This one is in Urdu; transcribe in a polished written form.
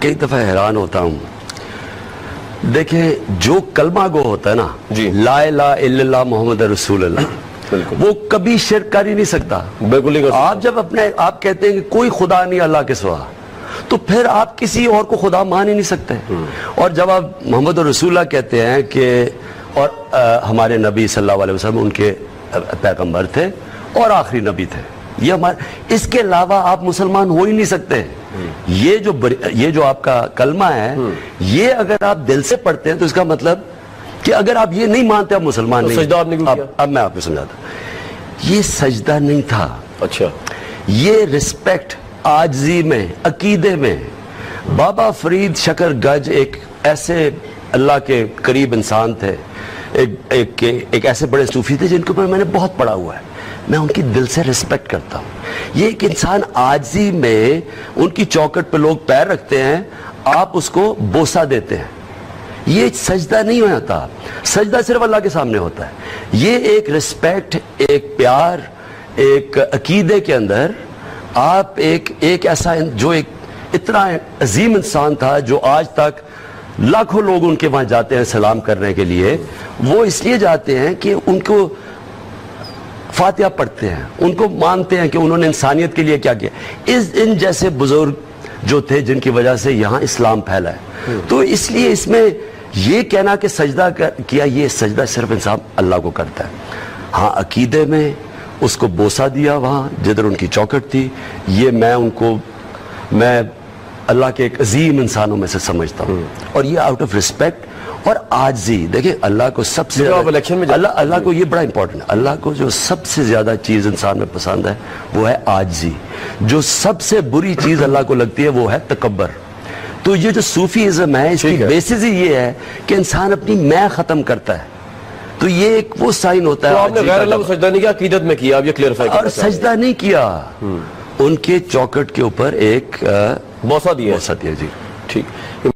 کئی دفعہ حیران ہوتا ہوں. دیکھیں جو کلمہ گو ہوتا ہے نا, لا الہ الا اللہ محمد رسول اللہ, وہ کبھی شرک کر ہی نہیں سکتا. بالکل. آپ جب آپ کہتے ہیں کہ کوئی خدا نہیں اللہ کے سوا, تو پھر آپ کسی اور کو خدا مان ہی نہیں سکتے. اور جب آپ محمد رسول اللہ کہتے ہیں کہ اور ہمارے نبی صلی اللہ علیہ وسلم ان کے پیغمبر تھے اور آخری نبی تھے, یہ ہمارے, اس کے علاوہ آپ مسلمان ہو ہی نہیں سکتے. یہ جو آپ کا کلمہ ہے, یہ اگر آپ دل سے پڑھتے ہیں تو اس کا مطلب کہ اگر آپ یہ نہیں مانتے آپ مسلمان نہیں. سجدہ آپ نے کیوں کیا؟ اب میں آپ کو سمجھاتا ہوں. یہ سجدہ نہیں تھا. اچھا. یہ رسپیکٹ, عاجزی میں, عقیدے میں. بابا فرید شکر گج ایک ایسے اللہ کے قریب انسان تھے, ایک ایسے بڑے صوفی تھے جن کے اوپر میں نے بہت پڑھا ہوا ہے. میں ان کی دل سے رسپیکٹ کرتا ہوں. یہ ایک انسان عاجزی میں, ان کی چوکٹ پہ لوگ پیر رکھتے ہیں, آپ اس کو بوسہ دیتے ہیں. یہ سجدہ نہیں ہوتا. سجدہ صرف اللہ کے سامنے ہوتا ہے. یہ ایک رسپیکٹ, ایک پیار, ایک عقیدے کے اندر آپ ایک ایسا جو ایک اتنا عظیم انسان تھا, جو آج تک لاکھوں لوگ ان کے وہاں جاتے ہیں سلام کرنے کے لیے. وہ اس لیے جاتے ہیں کہ ان کو فاتحہ پڑھتے ہیں, ان کو مانتے ہیں کہ انہوں نے انسانیت کے لیے کیا کیا. ان جیسے بزرگ جو تھے جن کی وجہ سے یہاں اسلام پھیلا ہے. تو اس لیے اس میں یہ کہنا کہ سجدہ کیا, یہ سجدہ صرف انسان اللہ کو کرتا ہے. ہاں عقیدے میں اس کو بوسہ دیا وہاں جدھر ان کی چوکٹ تھی, یہ میں اللہ کے ایک عظیم انسانوں میں سے سمجھتا ہوں. اور یہ آؤٹ آف رسپیکٹ اور عاجزی. دیکھیں اللہ کو سب سے اللہ کو یہ بڑا امپورٹنٹ ہے, اللہ کو جو سب سے زیادہ چیز انسان میں پسند ہے وہ ہے عاجزی. جو سب سے بری چیز اللہ کو لگتی ہے وہ ہے تکبر. تو یہ جو صوفیزم ہے اس کی بیسس ہی یہ ہے کہ انسان اپنی میں ختم کرتا ہے. تو یہ ایک وہ سائن ہوتا ہے. تو آپ نے غیر اللہ کو سجدہ نہیں کیا, عقیدت میں کیا, اب یہ کلیئرفائی اور سجدہ نہیں کیا, ان کے چوکٹ کے اوپر ایک بوسہ دیا. جی. ٹھیک.